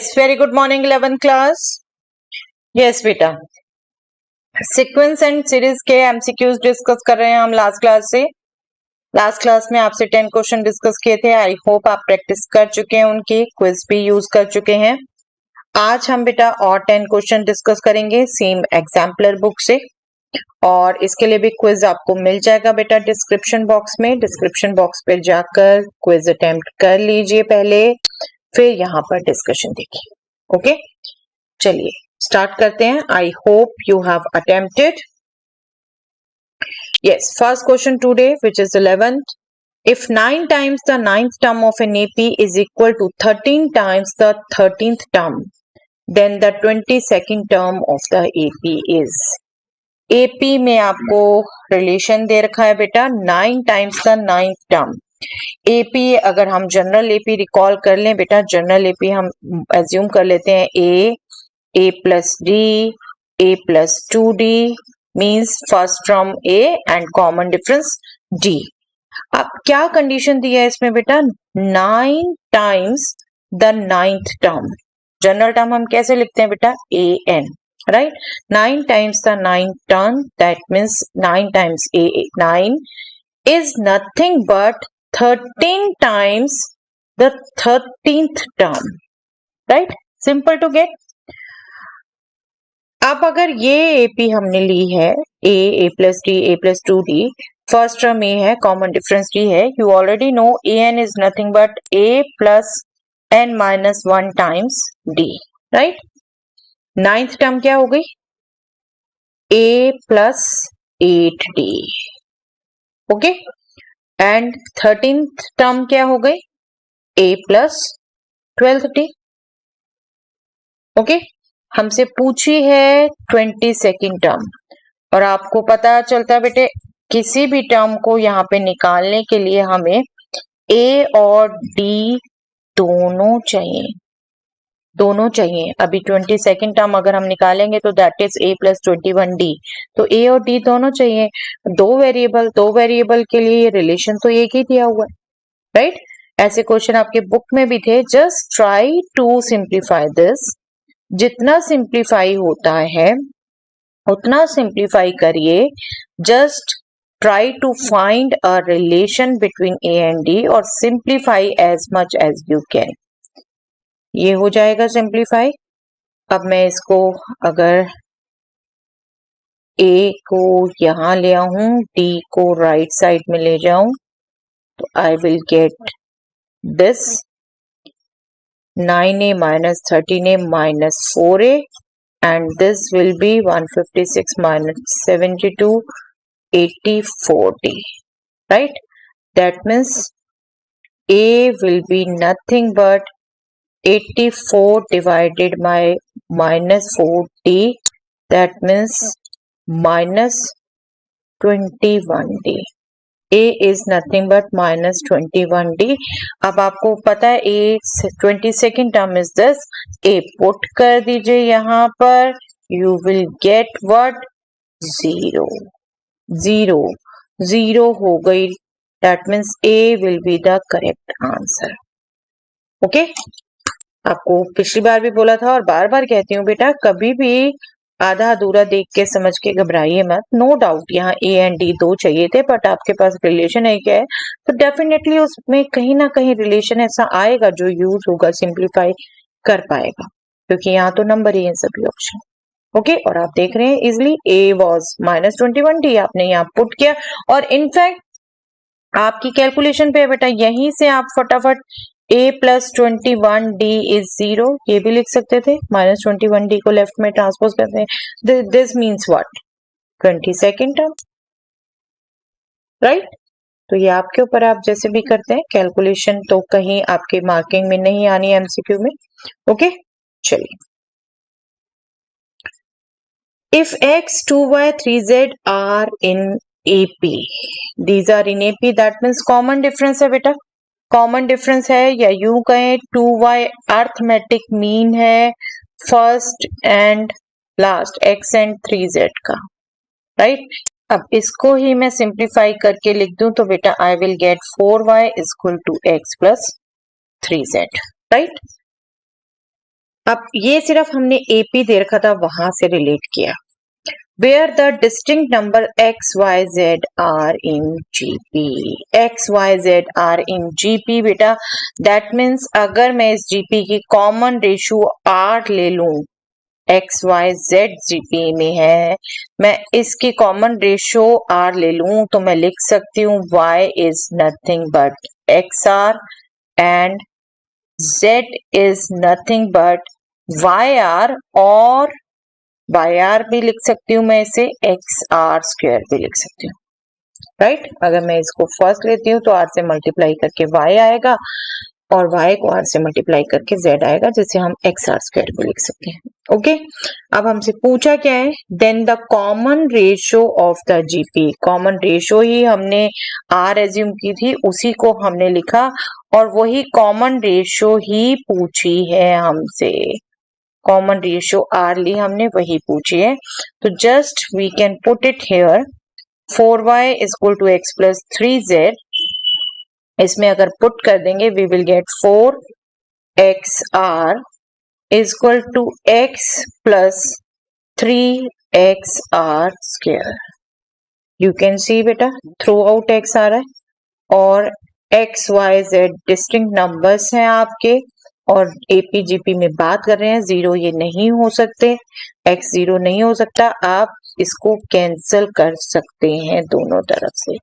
Yes, very good morning 11th class. Yes बेटा, sequence and series के MCQs discuss कर रहे हैं हम लास्ट क्लास से। लास्ट क्लास में आपसे 10 क्वेश्चन डिस्कस किए थे। आई होप आप प्रैक्टिस कर चुके हैं, उनकी क्विज भी यूज कर चुके हैं। आज हम बेटा और 10 क्वेश्चन डिस्कस करेंगे सेम एग्जाम्पलर बुक से, और इसके लिए भी क्विज आपको मिल जाएगा बेटा डिस्क्रिप्शन बॉक्स में। डिस्क्रिप्शन बॉक्स पे जाकर क्विज अटेम्प्ट कर लीजिए पहले, फिर यहाँ पर डिस्कशन देखिए। ओके, चलिए स्टार्ट करते हैं। I hope you have attempted. Yes, first question today which is 11th. If 9 times the 9th term of an AP is equal to 13 times the 13th term, then the 22nd term of the AP is. AP में आपको relation दे रखा है बेटा 9 times the 9th term. AP अगर हम general AP recall कर लें बेटा, जनरल AP हम एज्यूम कर लेते हैं A plus D, A plus 2D means first term A and common difference D. अब क्या कंडीशन दी है इसमें बेटा, 9 times the 9th term. General term हम कैसे लिखते हैं बेटा, AN, right? 9 times the 9th term, that means 9 times A, 9 is nothing but 13 times the 13th term, right? Simple to get. अब अगर ये AP हमने ली है A plus D, A plus 2D, first term A है, common difference D है, you already know AN is nothing but A plus N minus 1 times D, right? Ninth term क्या हो गई, A plus 8D, okay, and 13th term क्या हो गई, A plus 12D, okay. हमसे पूछी है 22nd टर्म, और आपको पता चलता है बेटे किसी भी टर्म को यहाँ पे निकालने के लिए हमें A और D दोनों चाहिए। अभी 22nd टर्म अगर हम निकालेंगे तो that is A plus 21D, तो A और D दोनों चाहिए। दो वेरिएबल के लिए रिलेशन तो एक ही दिया हुआ है, राइट? ऐसे क्वेश्चन आपके बुक में भी थे। Just try to simplify this, जितना सिंप्लीफाई होता है उतना सिंप्लीफाई करिए। Just try to find a relation between A and D और simplify as much as you can. ये हो जाएगा सिंप्लीफाई। अब मैं इसको अगर A को यहां ले आऊं, D को राइट साइड में ले जाऊं, तो आई will get this 9A minus 13A minus 4A, and this will be 156 minus 72, 84D, right? That means A will be nothing but 84 divided by minus 4D, that means minus 21D. A is nothing but minus 21D. अब आपको पता है A 22nd term is this. A put कर दीजिए यहाँ पर, you will get what? 0 हो गई। That means A will be the correct answer. Okay? आपको पिछली बार भी बोला था और बार बार कहती हूँ बेटा, कभी भी आधा अधूरा देख के समझ के घबराइए मत। नो डाउट यहाँ A एंड D दो चाहिए थे, बट आपके पास रिलेशन एक है, तो डेफिनेटली उसमें कहीं ना कहीं रिलेशन ऐसा आएगा जो यूज होगा, सिंप्लीफाई कर पाएगा, क्योंकि यहाँ तो नंबर ही है सभी ऑप्शन। ओके, और आप देख रहे हैं easily A was minus 21D, आपने यहाँ पुट किया, और इनफैक्ट आपकी कैलकुलेशन पे बेटा यहीं से आप फटाफट A plus 21D is 0 ये भी लिख सकते थे। minus 21D को लेफ्ट में ट्रांसपोज करते हैं, this means what, 22nd term, right? तो ये आपके ऊपर, आप जैसे भी करते हैं कैलकुलेशन, तो कहीं आपके मार्किंग में नहीं आनी है एमसीक्यू में। ओके, चलिए। If X, 2Y, 3Z are in AP, these are in AP, that means common difference है बेटा, कॉमन डिफरेंस है, या यूं कहें 2y अर्थमेटिक मीन है first and last x and 3z का, राइट? अब इसको ही मैं सिंप्लीफाई करके लिख दूं तो बेटा I will get 4y equal to x plus 3z, right? अब ये सिर्फ हमने एपी दे रखा था, वहां से रिलेट किया। Where the distinct number x, y, z are in GP. x, y, z are in GP बेटा, that means अगर मैं इस GP की कॉमन रेशियो r ले लूं, x, y, z GP में है, मैं इसकी कॉमन रेशियो r ले लूं तो मैं लिख सकती हूँ y is nothing but xr and z is nothing but yr, और बाय आर भी लिख सकती हूँ मैं इसे, एक्स आर स्क्वायर भी लिख सकती हूँ, राइट। अगर मैं इसको फर्स्ट लेती हूँ तो आर से मल्टीप्लाई करके वाई आएगा और वाई को आर से मल्टीप्लाई करके जेड आएगा, जिसे हम एक्स आर स्क्वायर भी लिख सकते हैं। ओके, अब हमसे पूछा क्या है, then the common ratio of the GP. Common ratio ही हमने आर एज्यूम की थी, उसी को हमने लिखा और वही कॉमन रेशियो ही पूछी है हमसे। कॉमन रेशियो आर ली हमने, वही पूछी है, तो just we can put it here. 4y is equal to x plus 3z, इसमें अगर पुट कर देंगे we will get 4xr is equal to x plus 3xr square. You can see बेटा थ्रू आउट x आ रहा है और x y z distinct numbers हैं आपके, और एपीजीपी में बात कर रहे हैं, जीरो ये नहीं हो सकते, x जीरो नहीं हो सकता, आप इसको कैंसिल कर सकते हैं दोनों तरफ से।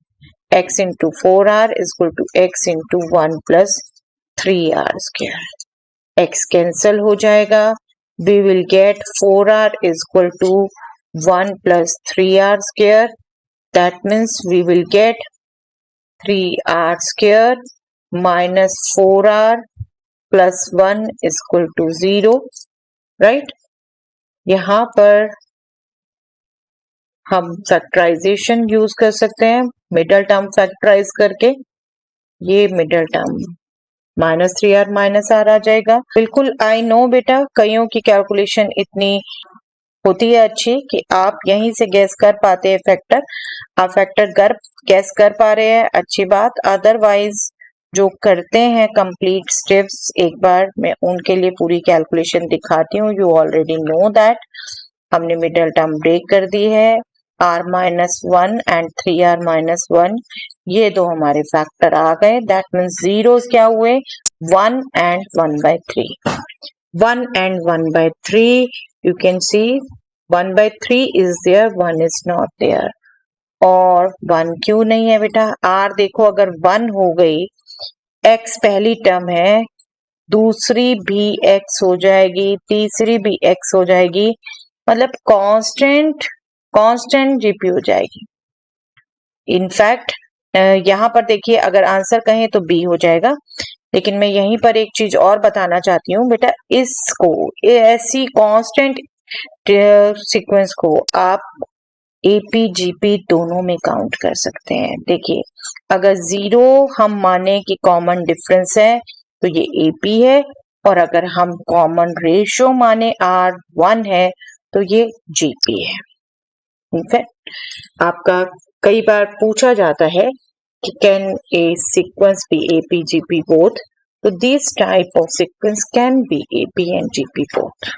x into 4r is equal to x into 1 plus 3r square. x cancel हो जाएगा, we will get 4r is equal to 1 plus 3r square, that means we will get 3r square minus 4r plus 1 is equal to 0, right. यहां पर हम factorisation use कर सकते हैं, middle term factorise करके, ये middle term minus 3r minus r आ जाएगा। बिल्कुल आई नो बेटा, कईयों की कैलकुलेशन इतनी होती है अच्छी कि आप यहीं से गैस कर पाते हैं फैक्टर, आप फैक्टर गैस कर पा रहे हैं, अच्छी बात। अदरवाइज जो करते हैं कंप्लीट स्टेप्स, एक बार मैं उनके लिए पूरी कैलकुलेशन दिखाती हूँ। यू ऑलरेडी नो दैट हमने मिडल टर्म ब्रेक कर दी है, r minus 1 and 3r minus 1, ये दो हमारे फैक्टर आ गए, दैट मीन्स जीरोस क्या हुए, 1 and 1/3। 1 and 1/3, you can see 1/3 is there, 1 is not there, और 1 क्यों नहीं है बेटा, r देखो अगर 1 हो गई, x पहली टर्म है, दूसरी भी x हो जाएगी, तीसरी भी x हो जाएगी, मतलब कांस्टेंट जीपी हो जाएगी। इनफैक्ट यहाँ पर देखिए, अगर आंसर कहें तो बी हो जाएगा, लेकिन मैं यहीं पर एक चीज और बताना चाहती हूँ बेटा, इसको ऐसी कांस्टेंट सीक्वेंस को आप एपीजीपी दोनों में काउंट कर सकते हैं। देखिए अगर जीरो हम माने कि कॉमन डिफरेंस है तो ये एपी है, और अगर हम कॉमन रेशियो माने R1 है तो ये जीपी है। इनफैक्ट आपका कई बार पूछा जाता है कि can a sequence be AP GP both, तो this type of sequence can be AP and GP both.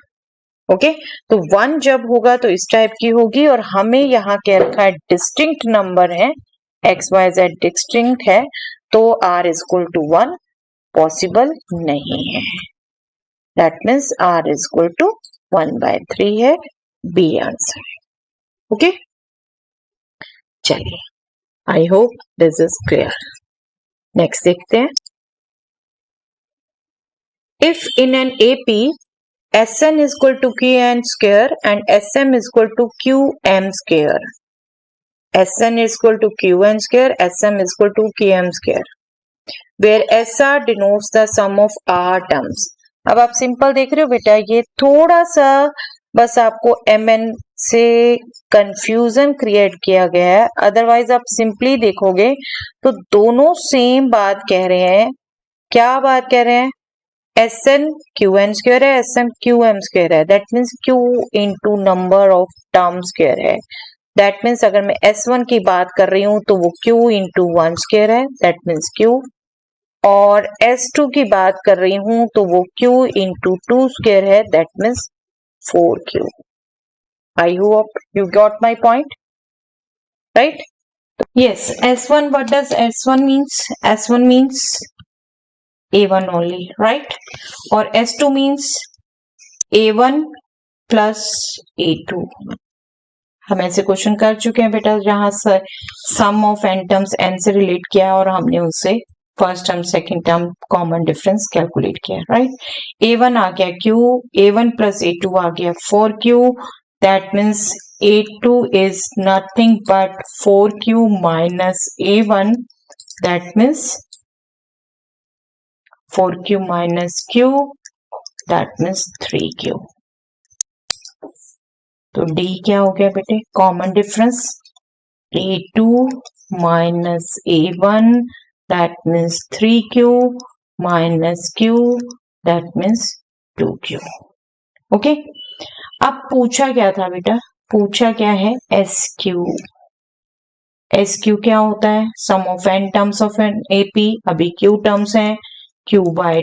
Okay, तो 1 जब होगा तो इस टाइप की होगी, और हमें यहाँ क्या रखा है, डिस्टिंक्ट नंबर है, एक्स वाई जेड डिस्टिंक्ट है, तो r is equal to 1 possible नहीं है, that means r is equal to 1/3 है, बी आंसर है। ओके, चलिए, I hope this is clear. Next देखते हैं, if in an AP Sn is equal to Kn square and Sm is equal to Qm square. Sn is equal to Qn square, Sm is equal to Km square, where Sr denotes the sum of R terms. अब आप simple देख रहे हो बेटा, ये थोड़ा सा बस आपको Mn से कंफ्यूजन क्रिएट किया गया है, अदरवाइज आप सिंपली देखोगे तो दोनों सेम बात कह रहे हैं। क्या बात कह रहे हैं, Sn Qn स्क्वायर है, Sm Qm स्क्वायर है, that means Q into number of term square है, दैट मीन्स अगर मैं S1 की बात कर रही हूं तो वो Q इंटू 1 स्क्वायर है, दैट मीन्स Q, और S2 की बात कर रही हूं तो वो Q इंटू 2 स्क्वायर है, that means 4Q. I hope you got my point, right? Yes, S1, what does S1 means? S1 means A1 only, right? और S2 means A1 plus A2. हम ऐसे क्वेश्चन कर चुके हैं बेटा जहां सम ऑफ n टर्म्स n से relate किया है और हमने उससे first term second term common difference calculate किया, राइट? A1 आ गया Q, A1 plus A2 आ गया 4Q, that means A2 is nothing but 4Q minus A1, that means 4Q minus Q, that means 3Q. तो D क्या हो गया बेटे? Common difference A2 minus A1, that means 3Q minus Q, that means 2Q. Okay, अब पूछा क्या था बेटा? पूछा क्या है? SQ. SQ क्या होता है? Sum of n terms of an AP. अभी Q टर्म्स हैं, Q by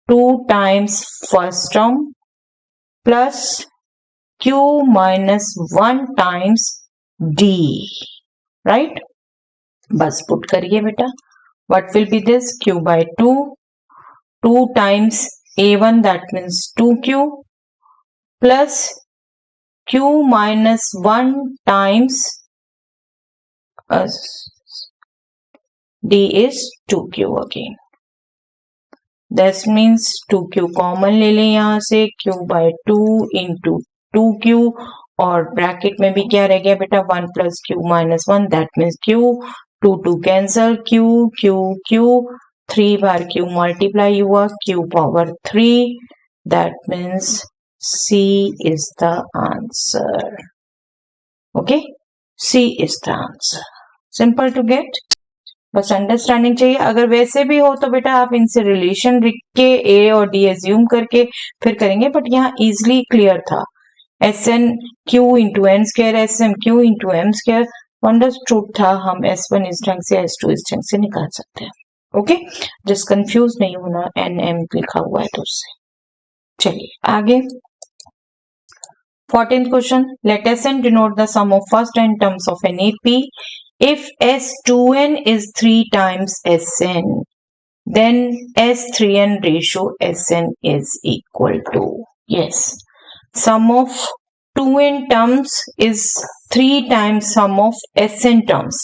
2 times first term plus Q minus 1 times D, right? बस पुट करिए बेटा. What will be this? Q by 2 times A1, that means 2Q plus Q minus 1 times D is 2Q again. That means 2Q common ले लें यहाँ से, Q by 2 into 2Q, और bracket में भी क्या रह गया बेटा? 1 plus Q minus 1, that means Q. 2 cancel, Q 3 bar Q multiply हुआ, Q power 3, that means C is the answer. Okay, C is the answer. Simple to get. बस understanding चाहिए. अगर वैसे भी हो तो बेटा आप इनसे रिलेशन लिख के A और D एज्यूम करके फिर करेंगे, बट यहाँ इजिली क्लियर था. SN Q into n square, SM Q into m square, understood था. हम S1 इस ढंग से, S2 इस ढंग से निकाल सकते हैं. ओके, जस्ट कंफ्यूज नहीं होना, NM लिखा हुआ है तो उससे. चलिए आगे. 14th question. Let SN denote the sum of first n terms of an AP. If S2n is 3 times Sn, then S3n ratio Sn is equal to, yes, sum of 2n terms is 3 times sum of Sn terms.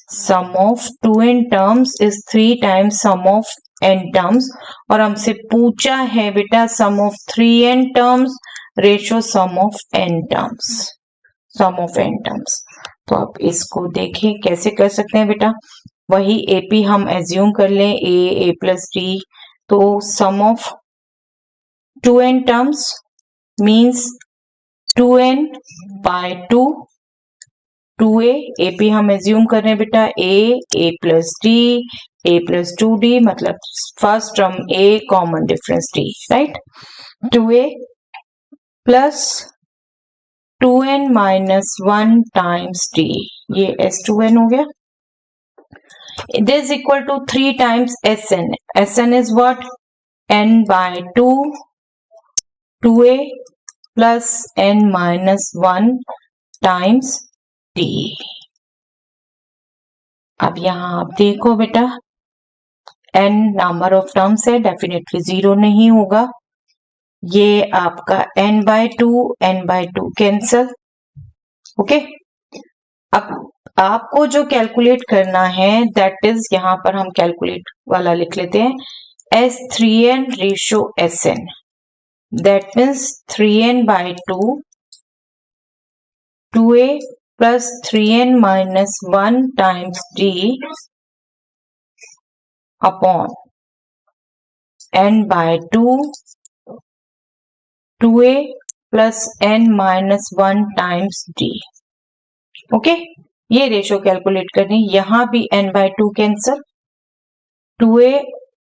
Sum of 2n terms is 3 times sum of n terms. और हमसे पूछा है बेटा sum of 3n terms ratio sum of n terms. Sum of n terms. तो आप इसको देखिए कैसे कर सकते हैं बेटा. वही AP हम एज्यूम कर लें, A plus D. तो sum of 2n terms means 2n by 2A. AP हम एज्यूम कर रहे हैं बेटा A plus D, A plus 2D, मतलब first term A common difference D, right? 2A plus 2n minus 1 times D, ये S2n हो गया. This is equal to 3 times Sn. Sn is what? n by 2A plus n minus 1 times D. अब यहां आप देखो बेटा, n number of terms है, definitely 0 नहीं होगा. ये आपका n by 2 कैंसल. ओके, अब आपको जो कैलकुलेट करना है दैट इज, यहां पर हम कैलकुलेट वाला लिख लेते हैं, S3n ratio Sn, that means 3n by 2A plus 3n minus 1 times D upon n by 2A plus n minus 1 times D. Okay, ये रेशियो कैलकुलेट करनी. यहां भी n by 2 cancel, 2A,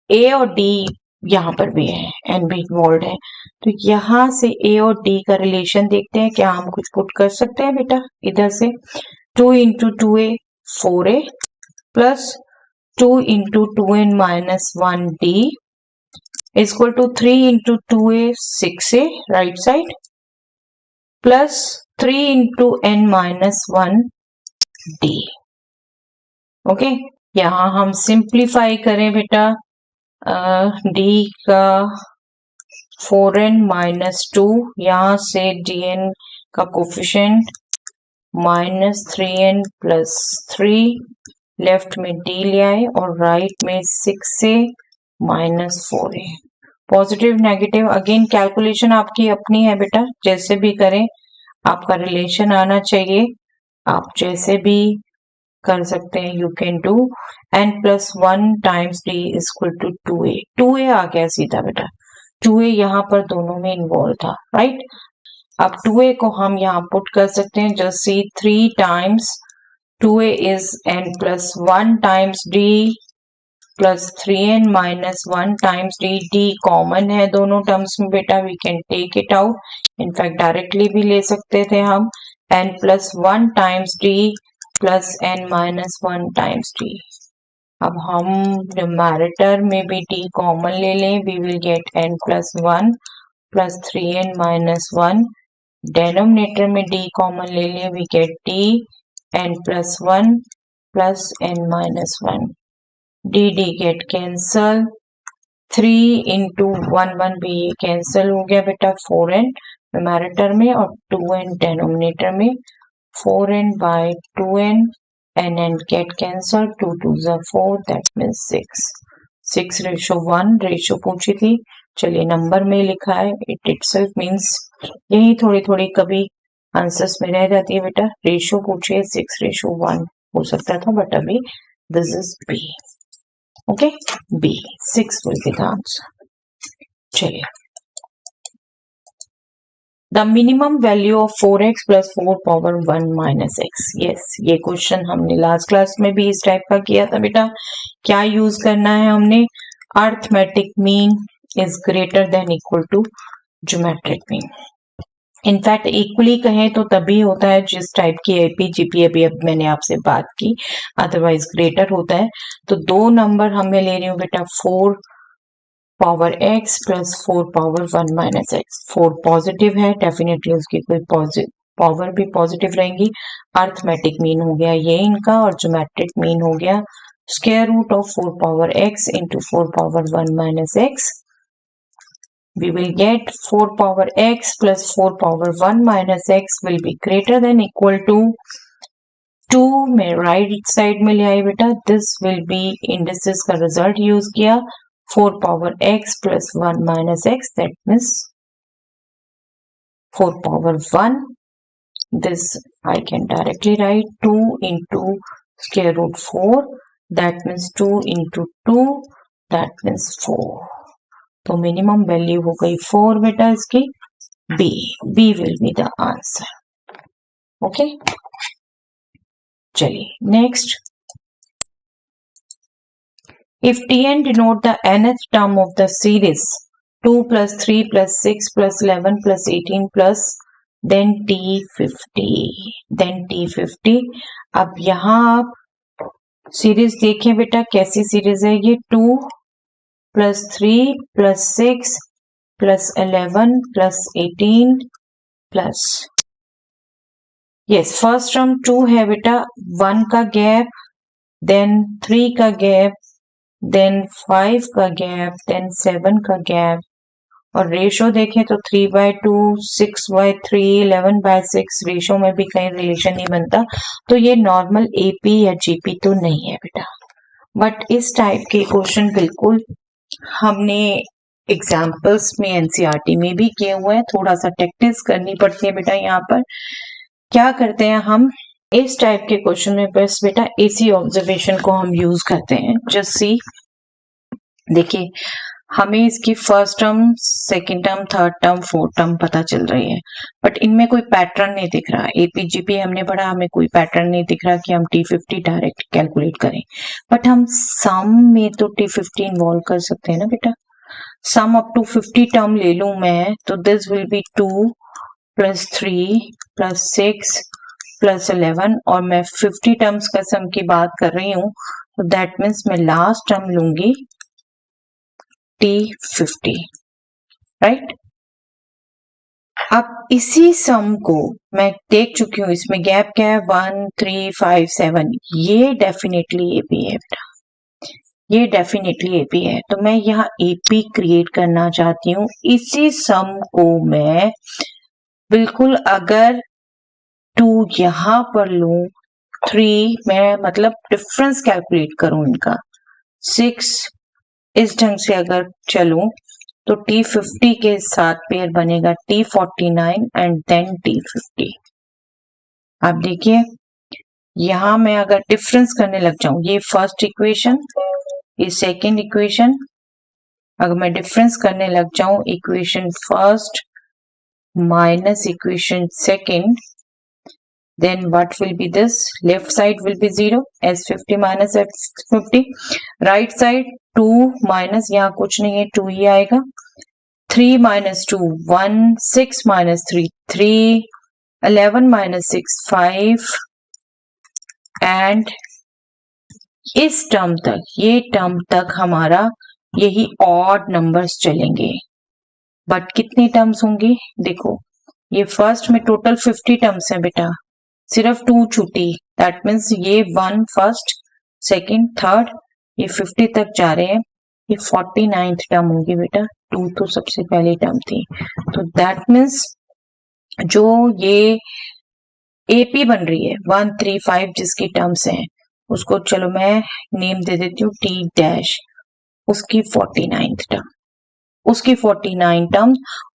A और D यहां पर भी है, n भी इन्वॉल्व है. तो यहां से A और D का रिलेशन देखते हैं, क्या हम कुछ पुट कर सकते हैं बेटा इधर से. 2 into 2A 4A plus 2 into 2n minus 1d is equal to 3 into 2a 6a right side plus 3 into n minus 1d. Okay, यहाँ हम सिंप्लीफाई करें बेटा, d का 4n माइनस 2, यहाँ से dn का coefficient minus 3n plus 3, left में d ले आए और राइट में 6a minus 4a. Positive negative, again calculation आपकी अपनी है बेटा, जैसे भी करें आपका रिलेशन आना चाहिए, आप जैसे भी कर सकते हैं, you can do. n plus 1 times d is equal to 2a. 2a आ गया सीधा बेटा, 2a यहाँ पर दोनों में इन्वॉल्व था, राइट. अब 2a को हम यहाँ पुट कर सकते हैं, just see 3 times 2a is n plus 1 times d plus 3n minus 1 times d. d common है दोनों टर्म्स में बेटा, we can take it out, in fact directly भी ले सकते थे हम. n plus 1 times d plus n minus 1 times d. अब हम न्यूमैरेटर में भी d कॉमन ले लें, we will get n plus 1 plus 3n minus 1. Denominator में d कॉमन ले लें, we get d n plus 1 plus n minus 1. d get cancel, 3 into 1 भी कैंसल हो गया बेटा, 4n न्यूमैरेटर में और 2n डेनोमिनेटर में, 4n by 2n and get cancel, 2 2s are 4, that means 6. 6:1 ratio पूछी थी, चलिए नंबर में लिखा है, इट इटसेल्फ मींस यही थोड़ी थोड़ी कभी आंसर्स में रह जाती है बेटा, रेशो पूछे 6:1 हो सकता था, बट अभी this is B. Okay, B 6 will be the answer. चलिए, the minimum value of 4x plus 4 power 1 minus x. yes, ये क्वेश्चन हमने लास्ट क्लास में भी इस टाइप का किया था बेटा. क्या यूज करना है हमने, arithmetic mean is greater than equal to geometric mean. In fact equally कहें तो तभी होता है जिस टाइप की एपी जीपी अभी अब मैंने आपसे बात की, अदरवाइज ग्रेटर होता है. तो दो नंबर हमें ले रही हूँ बेटा, 4 power x plus 4 power 1 minus x. 4 positive है, डेफिनेटली उसकी कोई पावर भी पॉजिटिव रहेंगी. अर्थमेटिक मीन हो गया ये इनका, और ज्योमेट्रिक मीन हो गया square root of 4 power x into 4 power 1 minus x. we will get 4 power x plus 4 power 1 minus x will be greater than equal to 2 में राइट साइड में ले आए बेटा, this will be indices का result use किया, 4 power x plus 1 minus x, that means 4 power 1. this I can directly write 2 into square root 4, that means 2 into 2, that means 4. तो minimum value हो गई 4 बेटा इसकी, B. B will be the answer. Okay, चलिए next. If Tn denote the nth term of the series 2 plus 3 plus 6 plus 11 plus 18 plus then T50. अब यहाँ आप series देखें बेटा, कैसी सीरीज है ये, 2 plus 3 plus 6 plus 11 plus 18 plus, yes first term 2 है बेटा, 1 का गैप, देन 3 का गैप, देन 5 का गैप, देन 7 का गैप, और रेशो देखें तो 3/2, 6/3, 11/6. रेशो में भी कहीं रिलेशन नहीं बनता, तो ये नॉर्मल एपी या जीपी तो नहीं है बेटा. बट इस टाइप के क्वेश्चन बिल्कुल हमने एग्जाम्पल्स में एनसीईआरटी में भी किए हुए हैं, थोड़ा सा टेक्निक्स करनी पड़ती है बेटा. यहाँ पर क्या करते हैं हम, इस टाइप के क्वेश्चन में बस बेटा इसी ऑब्जर्वेशन को हम यूज करते हैं. जस्ट सी, देखिए हमें इसकी first term, second term, third term, fourth term पता चल रही है, बट इनमें कोई पैटर्न नहीं दिख रहा. एपीजीपी हमने पढ़ा, हमें कोई पैटर्न नहीं दिख रहा कि हम T50 डायरेक्ट कैलकुलेट करें, बट हम सम में तो T50 इन्वॉल्व कर सकते हैं ना बेटा. सम अप टू 50 टर्म ले लूं मैं, तो this will B 2 plus 3 plus 6 plus 11, और मैं 50 टर्म्स का सम की बात कर रही हूँ, तो दैट मीन्स मैं लास्ट टर्म लूंगी T50, राइट। अब इसी सम को मैं देख चुकी हूँ, इसमें गैप क्या है 1 3 5 7, ये डेफिनेटली एपी है बेटा, ये डेफिनेटली एपी है। तो मैं यहाँ एपी क्रिएट करना चाहती हूँ। इसी सम को मैं बिल्कुल अगर 2 यहाँ पर लूं, 3 मैं मतलब डिफरेंस कैलकुलेट करूं इनका, 6 इस ढंग से अगर चलूं तो T50 के साथ पेयर बनेगा T49 एंड देन T50। आप देखिए यहां मैं अगर डिफरेंस करने लग जाऊं, ये फर्स्ट इक्वेशन, ये सेकेंड इक्वेशन, अगर मैं डिफरेंस करने लग जाऊं equation first minus equation second, then what will be this? Left side will be 0, S50 minus S50, right side 2 minus, यहाँ कुछ नहीं है 2 ही आएगा, 3 minus 2 1, 6 minus 3 3, 11 minus 6 5, and इस टर्म तक, ये टर्म तक हमारा यही ऑड नंबर्स चलेंगे। बट कितनी टर्म्स होंगी देखो, ये फर्स्ट में टोटल 50 टर्म्स हैं बेटा, सिर्फ 2 छुट्टी, दैट मीन्स ये 1 फर्स्ट, सेकंड, थर्ड, ये 50 तक जा रहे हैं, ये 49th टर्म होगी बेटा, 2 तो सबसे पहली टर्म थी। तो दैट मीन्स जो ये एपी बन रही है 1 3 5 जिसकी टर्म्स हैं, उसको चलो मैं नेम दे देती हूँ टी डैश, उसकी 49th टर्म, उसकी 49 टर्म,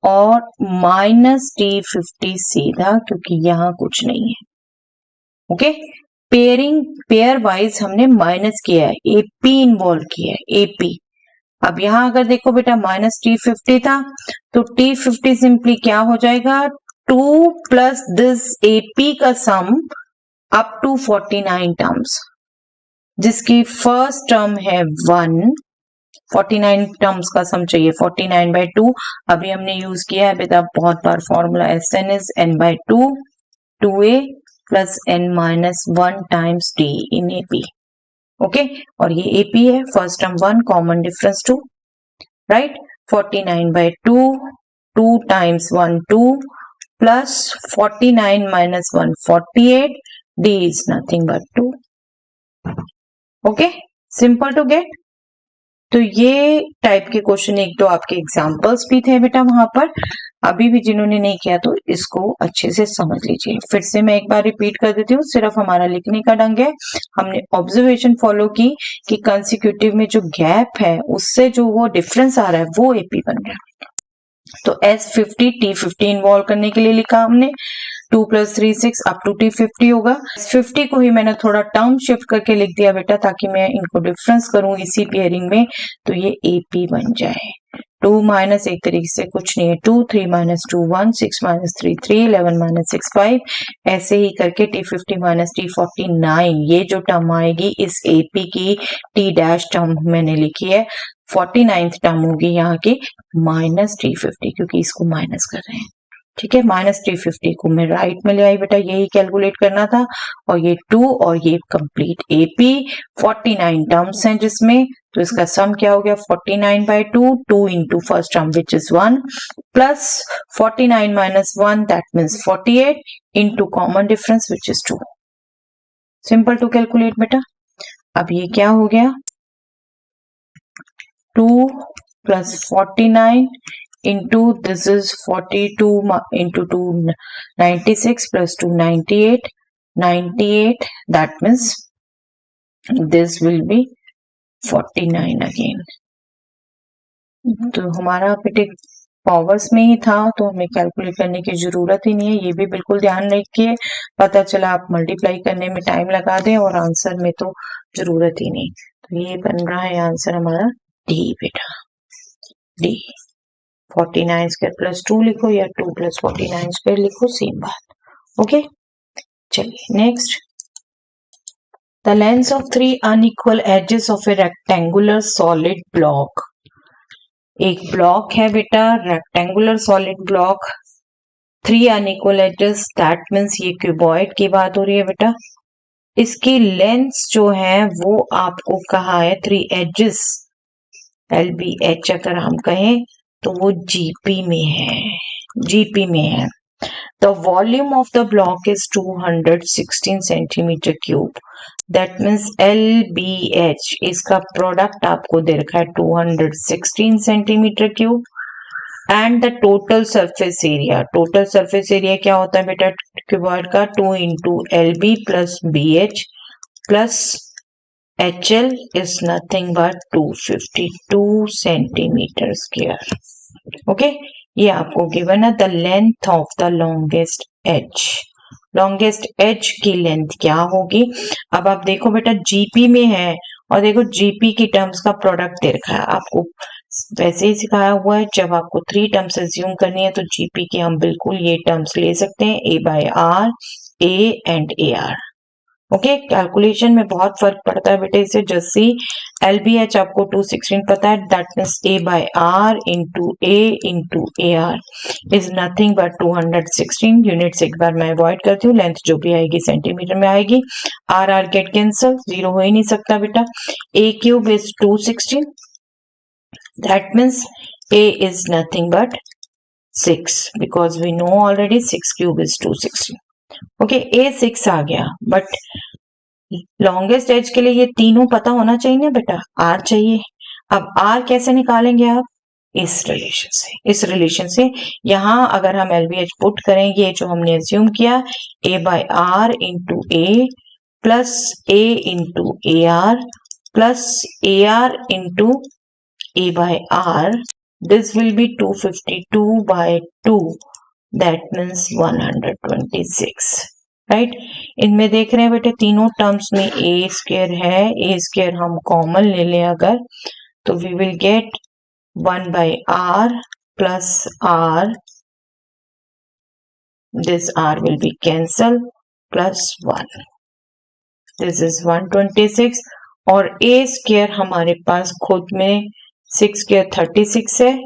और माइनस T50 सीधा, क्योंकि यहाँ कुछ नहीं है। ओके, पेयर वाइज हमने माइनस किया है, एपी इन्वॉल्व किया है, एपी। अब यहां अगर देखो बेटा माइनस T50 था, तो T50 सिंपली क्या हो जाएगा, 2 प्लस दिस एपी का सम अप टू 49 टर्म्स, जिसकी फर्स्ट टर्म है 1, 49 टर्म्स का सम चाहिए 49/2। अभी हमने यूज किया है बेटा बहुत बार formula, Sn is n/2, 2a plus n minus 1 times d in AP। Okay, और ये AP है, first term 1, common difference 2, right. 49/2, 2 times 1 2 plus 49 minus 1 48, d is nothing but 2। Okay, simple to get. तो ये टाइप के question एक दो आपके examples भी थे बेटा वहां पर, अभी भी जिन्होंने नहीं किया तो इसको अच्छे से समझ लीजिए। फिर से मैं एक बार रिपीट कर देती हूँ, सिर्फ हमारा लिखने का ढंग है। हमने ऑब्जर्वेशन फॉलो की कि कंसेक्यूटिव में जो गैप है उससे जो वो डिफरेंस आ रहा है वो एपी बन रहा है। तो S50 T50 इन्वॉल्व करने के लिए लिखा हमने, 2 + 3 6 अप टू T50 होगा। 50 को ही मैंने थोड़ा टर्म शिफ्ट करके लिख दिया बेटा, ताकि मैं इनको डिफरेंस करूं इसी पेयरिंग में, तो ये AP बन जाए। 2 माइनस एक तरीके से कुछ नहीं है, 2 3 माइनस 2 1, 6 माइनस 3 3, 11 माइनस 6 5, ऐसे ही करके T50 माइनस T49, ये जो टर्म आएगी इस AP की T डैश टर्म मैंने लिखी है, 49th टर्म होगी यहाँ की माइनस T50, क्योंकि इसको माइनस कर रहे हैं। ठीक है, माइनस T50 को मैं राइट में ले आई बेटा, यही कैलकुलेट करना था, और ये 2 और ये कंप्लीट AP 49 टर्म्स हैं जिसमें, तो इसका सम क्या हो गया 49/2, 2 into first term which is 1 plus 49 minus 1 that means 48 into common difference which is 2। Simple to calculate बेटा। अब ये क्या हो गया, 2 plus 49 into this is 42 into 2 96 plus 2 98, 98 that means this will be 49 again। तो हमारा बेटे पावर्स में ही था, तो हमें कैलकुलेट करने की जरूरत ही नहीं है, ये भी बिल्कुल ध्यान रखिए। पता चला आप मल्टीप्लाई करने में टाइम लगा दें और आंसर में तो जरूरत ही नहीं। तो ये बन रहा है आंसर हमारा डी बेटा, डी। 49 स्क्वायर प्लस 2 लिखो या 2 प्लस 49 स्क्वायर लिखो, सेम बात। ओके, चलिए next. The length of 3 unequal edges of a rectangular solid block. एक ब्लॉक है बेटा rectangular solid block, 3 unequal edges, that means ये क्यूबॉइड की बात हो रही है बेटा। इसकी लेंथ जो है वो आपको कहा है 3 एजेस, LBH अगर हम कहें तो वो जीपी में है, जीपी में है। The volume of the block is 216 centimeter cube. That means LBH इसका प्रोडक्ट आपको दे रखा है 216 centimeter cube and the total surface area. Total surface area क्या होता है बेटा क्यूबॉइड का? 2 into LB plus BH plus HL is nothing but 252 centimeter square. Okay, ये आपको गिवन है the length of the longest edge. Longest edge की length क्या होगी? अब आप देखो बेटा जीपी में है और देखो जीपी की टर्म्स का प्रोडक्ट दे रखा है आपको, वैसे ही सिखाया हुआ है। जब आपको 3 टर्म्स एज्यूम करनी है तो जीपी के हम बिल्कुल ये टर्म्स ले सकते हैं, a by r, a and a r. Okay, calculation में बहुत फर्क पड़ता है बेटे इससे। जैसे LBH आपको 216 पता है, that means A by r into a into a r is nothing but 216। Units एक बार मैं अवॉइड करती हूँ, लेंथ जो भी आएगी सेंटीमीटर में आएगी। R r get cancel, zero हो ही नहीं सकता बेटा। A cube is 216, that means A is nothing but 6 because we know already 6 cube is 216। Okay, A 6 आ गया, बट लॉन्गेस्ट एज के लिए ये तीनों पता होना चाहिए ना बेटा, R चाहिए। अब R कैसे निकालेंगे आप? इस रिलेशन से यहां अगर हम LBH पुट करेंगे, जो हमने एज्यूम किया, A by r into a plus A into a r plus a r into A by r, this will be 252 by 2, that means 126। Right, इनमें देख रहे हैं बेटे तीनों टर्म्स में ए स्क्वायर है, ए स्क्वायर हम कॉमन ले लें अगर, तो we will get 1 by r plus r, this r will be cancel, plus 1, this is 126। और ए स्क्वायर हमारे पास खुद में 6 स्क्वायर 36 है,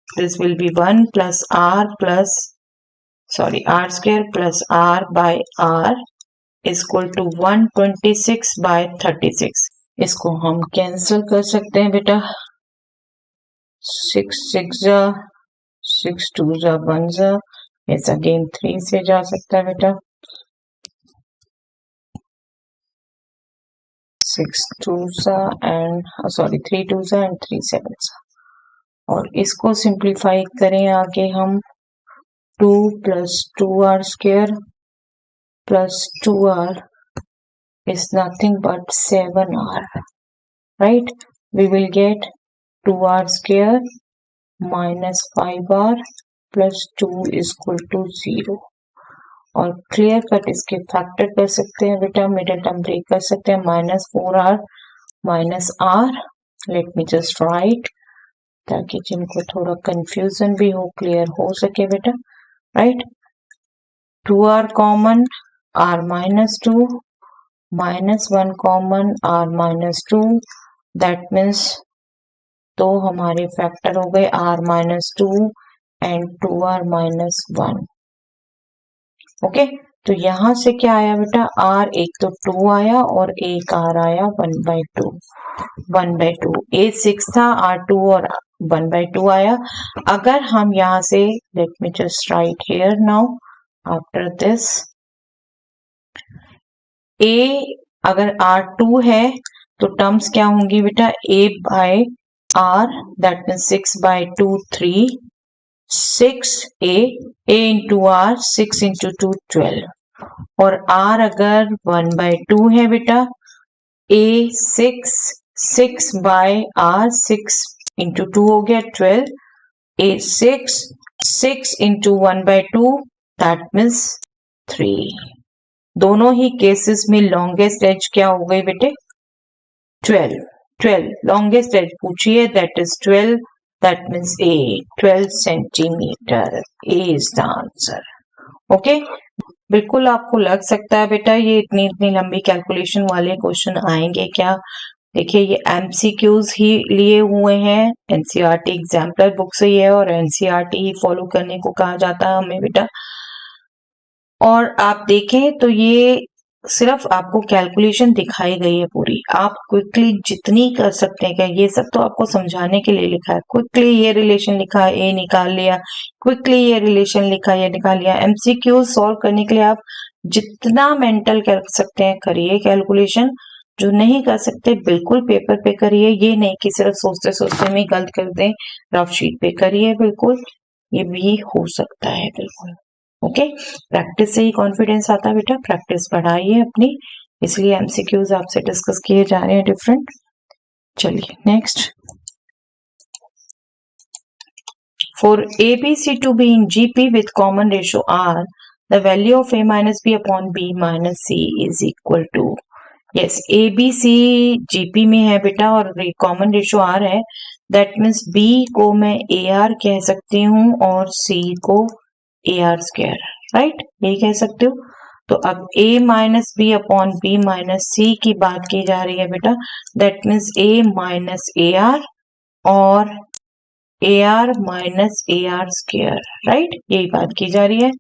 this will be 1 plus r plus r square plus r by r is equal to 126 by 36। इसको हम cancel कर सकते हैं बेटा, 6 6 जा 6 2 जा 1 जा, इस अगेन 3 से जा सकता है बेटा, 6 2 जा एंड 3 2 जा एंड 3 7 जा। और इसको सिंप्लीफाई करें आगे हम, 2 plus 2r square plus 2r is nothing but 7r. Right? We will get 2r square minus 5r plus 2 is equal to 0. और क्लियर कट इसके फैक्टर कर सकते हैं बेटा, मिडिल टर्म ब्रेक कर सकते हैं, -4r minus r, let me just right ताकि जिनको थोड़ा कंफ्यूजन भी हो क्लियर हो सके बेटा। Right, 2r common, r minus 2 minus 1 common, r minus 2, that means तो हमारे फैक्टर हो गए r minus 2 and 2r minus 1। Okay, तो यहां से क्या आया बेटा, r एक तो 2 आया और एक r आया 1/2, 1/2। a 6 था, r2 और 1/2 आया। अगर हम यहां से, let me just right here now after this, a अगर r2 है तो टर्म्स क्या होंगी बेटा, a by r, that mean 6/2 3, 6a into r, 6 into 2 12, और r अगर 1/2 है बेटा, a 6 बाय r, 6 इंटू 2 हो गया 12, a 6 इंटू 1/2, दैट मीन्स 3। दोनों ही केसेस में लॉन्गेस्ट एज क्या हो गई बेटे, 12 लॉन्गेस्ट एज पूछिए, that is 12, that means A 12 centimetre, A is the answer. Okay, बिल्कुल आपको लग सकता है बेटा ये इतनी लंबी कैलकुलेशन वाले क्वेश्चन आएंगे क्या। देखिए ये MCQs ही लिए हुए हैं, NCERT एग्जाम्पलर बुक से ही है और NCERT ही फॉलो करने को कहा जाता है हमें बेटा। और आप देखें तो ये सिर्फ आपको कैलकुलेशन दिखाई गई है पूरी, आप क्विकली जितनी कर सकते हैं, क्या ये सब तो आपको समझाने के लिए लिखा है। क्विकली ये रिलेशन लिखा है, ए निकाल लिया, क्विकली ये रिलेशन लिखा है, ये निकाल लिया। एमसीक्यू सॉल्व करने के लिए आप जितना मेंटल कर सकते हैं करिए कैलकुलेशन, जो नहीं कर सकते बिल्कुल पेपर पे करिए, ये नहीं कि सिर्फ सोचते सोचते में गलत कर दें, रफ शीट पे करिए, बिल्कुल ये भी हो सकता है बिल्कुल। ओके, प्रैक्टिस से ही कॉन्फिडेंस आता है बेटा, प्रैक्टिस बढ़ाइए अपनी, इसलिए एमसीक्यूज आपसे डिस्कस किए जा रहे हैं डिफरेंट। चलिए next, for ABC to be in GP with common ratio R, the value of A minus B upon B minus C is equal to, yes, ABC GP में है बेटा और कॉमन रेशियो R है, that means B को मैं AR कह सकती हूँ और C को AR स्क्वायर, राइट, यही कह सकते हो। तो अब A minus B upon B minus C की बात की जा रही है बेटा, that means A minus AR और AR minus AR square, right, यही बात की जा रही है।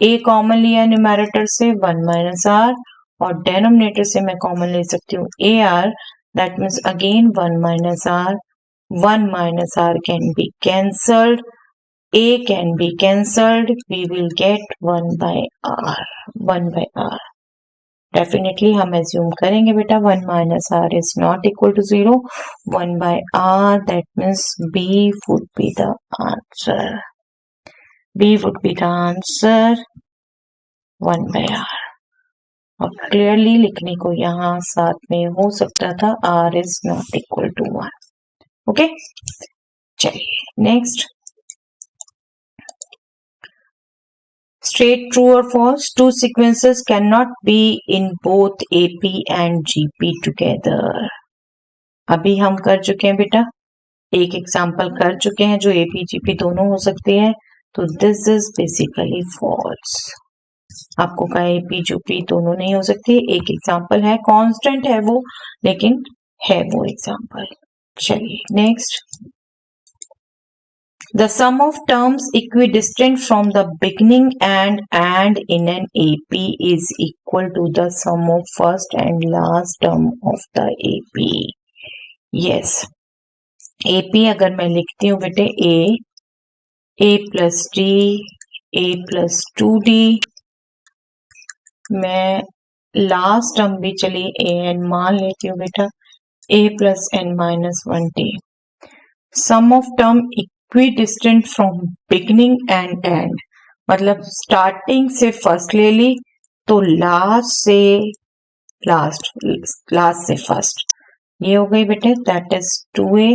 A कॉमन लिया न्यूमैरेटर से 1 माइनस R और डेनोमिनेटर से मैं कॉमन ले सकती हूँ AR, that means again 1 minus R, 1 minus R can be cancelled, A can be cancelled, we will get 1 by R, 1 by R. Definitely हम assume करेंगे बेटा 1 minus R is not equal to 0, 1 by R, that means B would be the answer. B would be the answer, 1 by R. और clearly लिखने को यहाँ साथ में हो सकता था R is not equal to 1. Okay, चलिए next, straight true or false, two sequences cannot be in both AP and GP together. अभी हम कर चुके हैं बेटा, एक एग्जाम्पल कर चुके हैं जो AP GP दोनों हो सकती है, तो दिस इज बेसिकली फॉल्स। आपको कहा AP GP दोनों नहीं हो सकती, एक एग्जाम्पल है, कांस्टेंट है वो, लेकिन है वो एग्जाम्पल। चलिए next, the sum of terms equidistant from the beginning and in an AP is equal to the sum of first and last term of the AP. Yes, AP अगर मैं लिखती हूँ बेटे A plus D, A plus 2D, मैं last term भी चली AN मान लेती हूँ बेटा A plus N minus 1D. Sum of term equidistant from beginning and end, मतलब स्टार्टिंग से फर्स्ट ले ली तो लास्ट से लास्ट, लास्ट से फर्स्ट, ये हो गई बेटे, that is 2A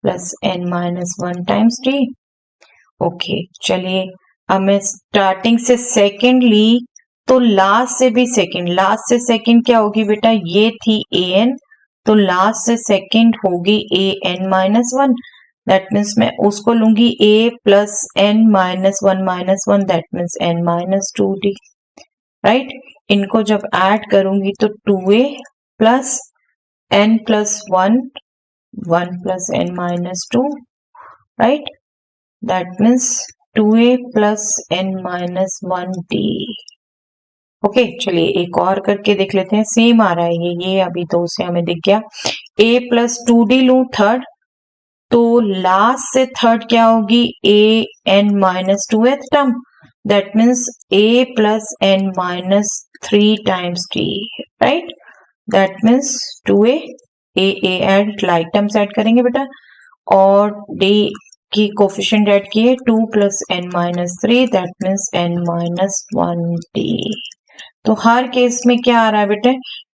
plus N minus 1 times D. Okay, चलिए अब मैं स्टार्टिंग से सेकेंड ली तो लास्ट से भी सेकेंड, लास्ट से सेकेंड क्या होगी बेटा, ये थी AN, तो लास्ट से सेकेंड होगी AN माइनस 1, दैट मीन्स मैं उसको लूंगी A plus N minus 1, that means N minus 2D, right. इनको जब ऐड करूंगी तो 2A plus N plus 1, 1 plus N minus 2, right, that means 2A plus N minus 1D। Okay, चलिए एक और करके देख लेते हैं, सेम आ रहा है ये अभी तो से हमें दिख गया। A प्लस 2D लू थर्ड, तो लास्ट से थर्ड क्या होगी AN minus 2th term, that means A plus N minus 3 times D, right, that means 2A, A add like terms add करेंगे बेटा, और D की कोफिशिएंट ऐड किए 2 plus N minus 3, that means N minus 1D। तो हर case में क्या आ रहा है बेटे,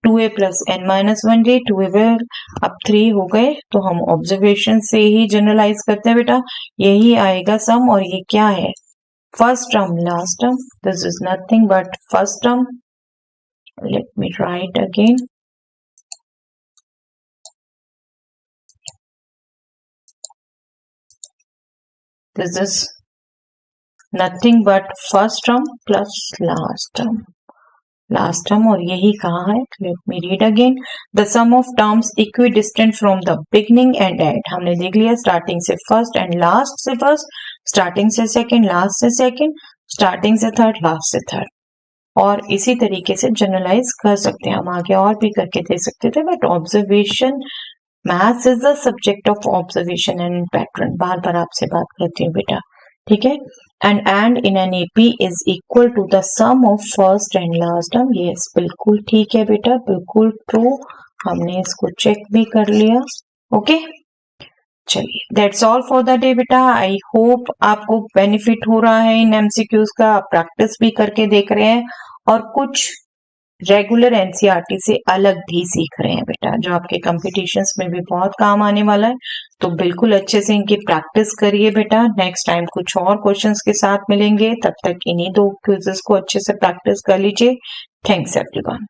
2A plus N minus 1D, 2A अब 3 हो गए, तो हम ऑब्जर्वेशन से ही जनरलाइज करते हैं बेटा, यही आएगा सम, और ये क्या है, first term last term, this is nothing but first term. Let me write again, this is nothing but first term plus last term, last term, और यही कहा है, let me read again, the sum of terms equidistant from the beginning and end, हमने देख लिया starting से first and last से first, starting से सेकंड, लास्ट से सेकंड, स्टार्टिंग से थर्ड, लास्ट से थर्ड, और इसी तरीके से जनरलाइज कर सकते हैं, हम आगे और भी करके दे सकते थे, but observation, maths is the subject of observation and pattern. बार बार आपसे बात करती हूँ बेटा, ठीक है। And in an AP is equal to the sum of first and last term. Yes, बिल्कुल ठीक है बेटा, बिल्कुल ट्रू, हमने इसको चेक भी कर लिया। ओके, चलिए, that's all for the day बेटा। आई होप आपको बेनिफिट हो रहा है इन एमसीक्यूज का, आप प्रैक्टिस भी करके देख रहे हैं और कुछ रेगुलर एनसीईआरटी से अलग भी सीख रहे हैं बेटा, जो आपके कॉम्पिटिशन्स में भी बहुत काम आने वाला है। तो बिल्कुल अच्छे से इनकी प्रैक्टिस करिए बेटा। नेक्स्ट टाइम कुछ और क्वेश्चंस के साथ मिलेंगे, तब तक इन्हीं 2 क्विज़ेस को अच्छे से प्रैक्टिस कर लीजिए। Thanks everyone.